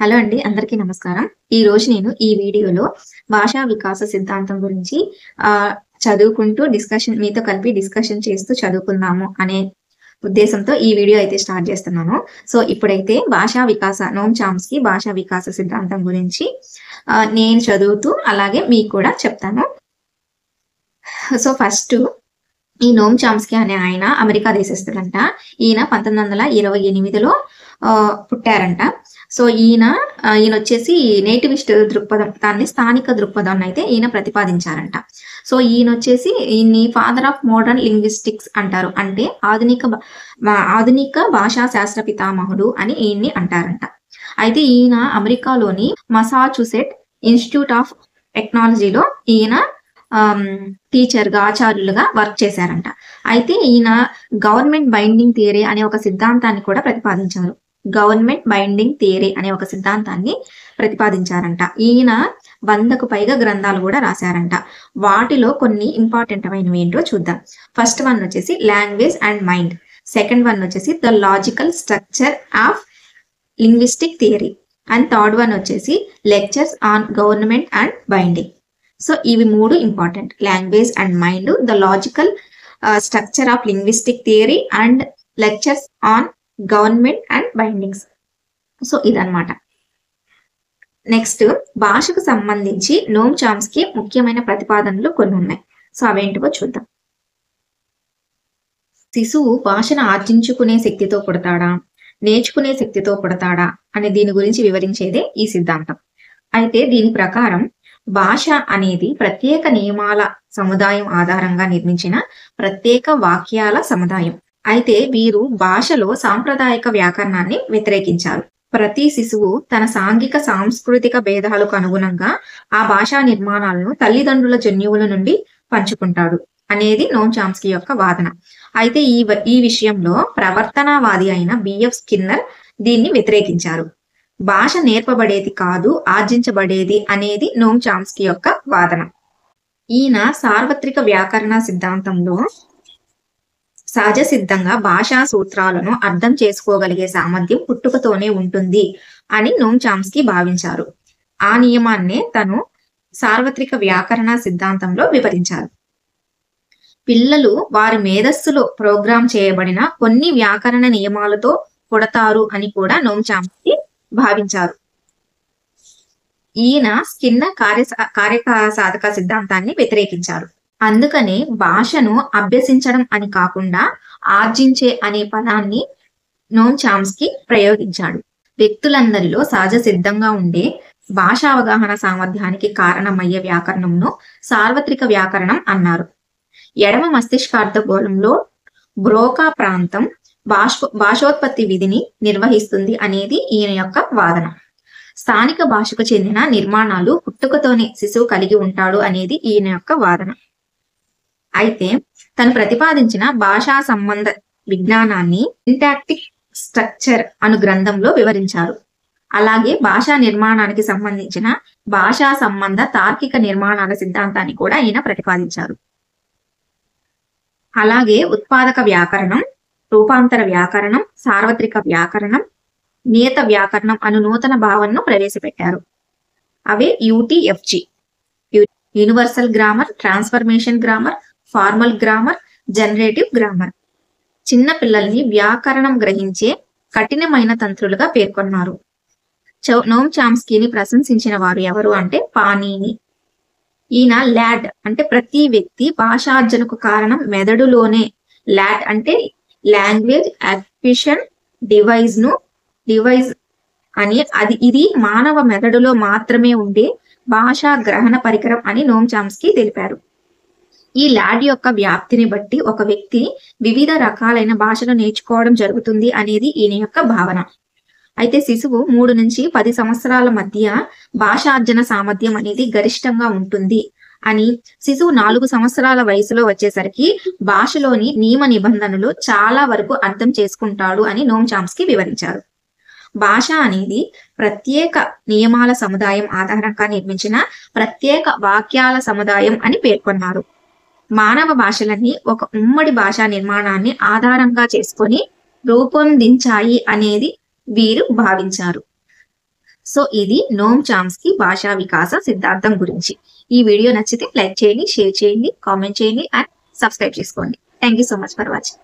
Hello అండి. అందరికీ నమస్కారం. ఈరోజు నేను ఈ వీడియోలో భాషా వికాస సిద్ధాంతం గురించి చదువుకుంటూ మీతో కలిపి డిస్కషన్ చేస్తూ చదువుకుందాము అనే ఉద్దేశంతో ఈ వీడియో అయితే స్టార్ట్ చేస్తున్నాను. సో, ఇప్పుడైతే నోమ్ చామ్స్కీ భాషా వికాస సిద్ధాంతం గురించి నేను చదువుతూ అలాగే మీకు కూడా చెప్తాను. సో, ఫస్ట్ ఈ నోమ్ చామ్స్కీ అనే ఆయన అమెరికా దేశస్థుడంట. ఈయన 1928లో పుట్టారంట. సో ఈయన వచ్చేసి నేటివిస్ట్ దృక్పథం, దాన్ని స్థానిక దృక్పథం అయితే ఈయన ప్రతిపాదించారంట. సో ఈయన వచ్చేసి ఈయన్ని ఫాదర్ ఆఫ్ మోడర్న్ లింగ్విస్టిక్స్ అంటారు. అంటే ఆధునిక భాషా శాస్త్ర పితామహుడు అని ఈయన్ని అంటారంట. అయితే ఈయన అమెరికాలోని మసాచుసెట్ ఇన్స్టిట్యూట్ ఆఫ్ టెక్నాలజీలో ఈయన టీచర్గా ఆచార్యులుగా వర్క్ చేశారంట. అయితే ఈయన గవర్నమెంట్ బైండింగ్ థియరీ అనే ఒక సిద్ధాంతాన్ని కూడా ప్రతిపాదించారు. గవర్నమెంట్ బైండింగ్ థియరీ అనే ఒక సిద్ధాంతాన్ని ప్రతిపాదించారంట. ఈయన 100కు పైగా గ్రంథాలు కూడా రాశారంట. వాటిలో కొన్ని ఇంపార్టెంట్ అయినవి ఏంటో చూద్దాం. ఫస్ట్ వన్ వచ్చేసి language and mind, second one వచ్చేసి the logical structure of linguistic theory, and third one వచ్చేసి lectures on government and binding. So ఇవి 3 important: language and mind, the logical structure of linguistic theory and lectures on government and bindings. So ఇదన్నమాట. Next, భాషకు సంబంధించి నోమ్ Chomsky ముఖ్యమైన ప్రతిపాదనలు కొన్ని ఉన్నాయి. So అవేంటివో చూద్దాం. శిశువు భాషను ఆర్జించుకునే శక్తితో పుడతాడా, నేర్చుకునే శక్తితో పుడతాడా అనే దీని గురించి వివరించేదే ఈ సిద్ధాంతం. అయితే దీని ప్రకారం భాష అనేది ప్రత్యేక నియమాల సముదాయం ఆధారంగా నిర్మించిన ప్రత్యేక వాక్యాల సముదాయం. అయితే వీరు భాషలో సాంప్రదాయిక వ్యాకరణాన్ని వ్యతిరేకించారు. ప్రతి శిశువు తన సాంఘిక సాంస్కృతిక భేదాలకు అనుగుణంగా ఆ భాషా నిర్మాణాలను తల్లిదండ్రుల జన్యువుల నుండి పంచుకుంటాడు అనేది నోమ్ చామ్స్కీ యొక్క వాదన. అయితే ఈ విషయంలో ప్రవర్తనవాది అయిన బిఎఫ్ స్కిన్నర్ దీన్ని వ్యతిరేకించారు. భాష నేర్పబడేది కాదు, ఆర్జించబడేది అనేది నోమ్ చామ్స్కీ యొక్క వాదన. ఈయన సార్వత్రిక వ్యాకరణ సిద్ధాంతంలో సహజ సిద్ధంగా భాషా సూత్రాలను అర్థం చేసుకోగలిగే సామర్థ్యం పుట్టుకతోనే ఉంటుంది అని నోమ్ చామ్స్కీ భావించారు. ఆ నియమాన్నే తను సార్వత్రిక వ్యాకరణ సిద్ధాంతంలో వివరించారు. పిల్లలు వారి మేధస్సులో ప్రోగ్రామ్ చేయబడిన కొన్ని వ్యాకరణ నియమాలతో పుడతారు అని కూడా నోమ్ చామ్స్కీ భావించారు. ఈయన స్కిన్నర్ కార్యసాధక సిద్ధాంతాన్ని వ్యతిరేకించారు. అందుకనే భాషను అభ్యసించడం అని కాకుండా ఆర్జించే అనే పదాన్ని నోమ్ చామ్స్కీ ప్రయోగించాడు. వ్యక్తులందరిలో సహజ సిద్ధంగా ఉండే భాషా అవగాహన సామర్థ్యానికి కారణమయ్యే వ్యాకరణంను సార్వత్రిక వ్యాకరణం అన్నారు. ఎడమ మస్తిష్కార్ధ గోళంలో బ్రోకా ప్రాంతం భాషోత్పత్తి విధిని నిర్వహిస్తుంది అనేది ఈయన యొక్క వాదన. స్థానిక భాషకు చెందిన నిర్మాణాలు పుట్టుకతోనే శిశువు కలిగి ఉంటాడు అనేది ఈయన యొక్క వాదన. అయితే తను ప్రతిపాదించిన భాషా సంబంధ విజ్ఞానాన్ని సింటాక్టిక్ స్ట్రక్చర్ అను గ్రంథంలో వివరించారు. అలాగే భాషా నిర్మాణానికి సంబంధించిన భాషా సంబంధ తార్కిక నిర్మాణాల సిద్ధాంతాన్ని కూడా ఈయన ప్రతిపాదించారు. అలాగే ఉత్పాదక వ్యాకరణం, రూపాంతర వ్యాకరణం, సార్వత్రిక వ్యాకరణం, నియత వ్యాకరణం అను నూతన భావనను ప్రవేశపెట్టారు. అవే UTFG: universal grammar, transformation grammar, formal grammar, generative grammar. చిన్న పిల్లల్ని వ్యాకరణం గ్రహించే కఠినమైన తంత్రులుగా పేర్కొన్నారు. నోమ్ చామ్స్కీని ప్రశంసించిన వారు ఎవరు అంటే పాణిని. ఈయన ల్యాడ్ అంటే ప్రతి వ్యక్తి భాషార్జనకు కారణం మెదడులోనే. ల్యాడ్ అంటే లాంగ్వేజ్ అక్విజిషన్ డివైజ్ అని, ఇది మానవ మెదడులో మాత్రమే ఉండే భాషా గ్రహణ పరికరం అని నోమ్ చామ్స్కీ తెలిపారు. ఈ ల్యాడ్ యొక్క వ్యాప్తిని బట్టి ఒక వ్యక్తి వివిధ రకాలైన భాషలు నేర్చుకోవడం జరుగుతుంది అనేది ఈయన యొక్క భావన. అయితే శిశువు 3 నుంచి 10 సంవత్సరాల మధ్య భాషార్జన సామర్థ్యం అనేది గరిష్టంగా ఉంటుంది అని, శిశువు 4 సంవత్సరాల వయసులో వచ్చేసరికి భాషలోని నియమ నిబంధనలు చాలా వరకు అర్థం చేసుకుంటాడు అని నోమ్ చామ్స్కీ వివరించారు. భాష అనేది ప్రత్యేక నియమాల సముదాయం ఆధారంగా నిర్మించిన ప్రత్యేక వాక్యాల సముదాయం అని పేర్కొన్నారు. మానవ భాషలన్నీ ఒక ఉమ్మడి భాషా నిర్మాణాన్ని ఆధారంగా చేసుకొని రూపొందించాయి అనేది వీరు భావించారు. సో ఇది నోమ్ చామ్స్కీ భాషా వికాస సిద్ధాంతం గురించి. ఈ వీడియో నచ్చితే లైక్ చేయండి, షేర్ చేయండి, కామెంట్ చేయండి అండ్ సబ్స్క్రైబ్ చేసుకోండి. Thank you so much for watching.